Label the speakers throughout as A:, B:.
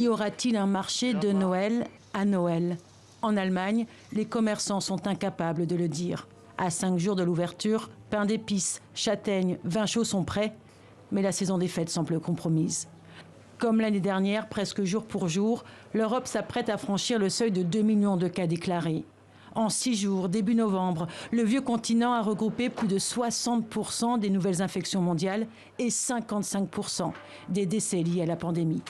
A: Y aura-t-il un marché de Noël à Noël? En Allemagne, les commerçants sont incapables de le dire. À 5 jours de l'ouverture, pain d'épices, châtaignes, vin chaud sont prêts, mais la saison des fêtes semble compromise. Comme l'année dernière, presque jour pour jour, l'Europe s'apprête à franchir le seuil de 2 millions de cas déclarés. En 6 jours, début novembre, le vieux continent a regroupé plus de 60% des nouvelles infections mondiales et 55% des décès liés à la pandémie.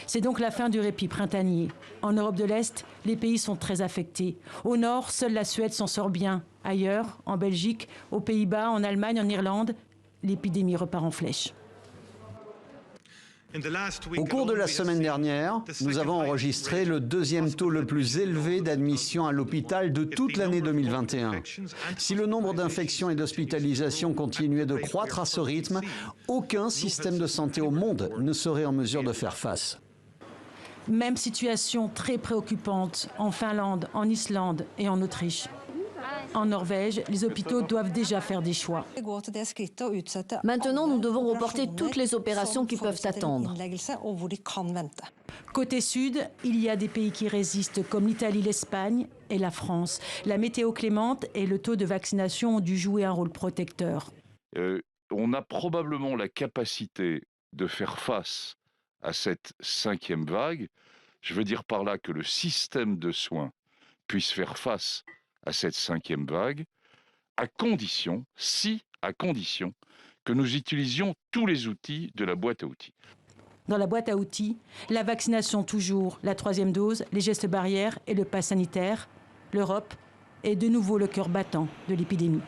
A: C'est donc la fin du répit printanier. En Europe de l'Est, les pays sont très affectés. Au nord, seule la Suède s'en sort bien. Ailleurs, en Belgique, aux Pays-Bas, en Allemagne, en Irlande, l'épidémie repart en flèche.
B: Au cours de la semaine dernière, nous avons enregistré le deuxième taux le plus élevé d'admission à l'hôpital de toute l'année 2021. Si le nombre d'infections et d'hospitalisations continuait de croître à ce rythme, aucun système de santé au monde ne serait en mesure de faire face.
A: Même situation très préoccupante en Finlande, en Islande et en Autriche. En Norvège, les hôpitaux doivent déjà faire des choix.
C: Maintenant, nous devons reporter toutes les opérations qui peuvent attendre.
A: Côté sud, il y a des pays qui résistent, comme l'Italie, l'Espagne et la France. La météo clémente et le taux de vaccination ont dû jouer un rôle protecteur.
D: On a probablement la capacité de faire face à cette 5e vague. Je veux dire par là que le système de soins puisse faire face à cette 5e vague, à condition que nous utilisions tous les outils de la boîte à outils.
A: Dans la boîte à outils, la vaccination toujours, la 3e dose, les gestes barrières et le pass sanitaire. L'Europe est de nouveau le cœur battant de l'épidémie.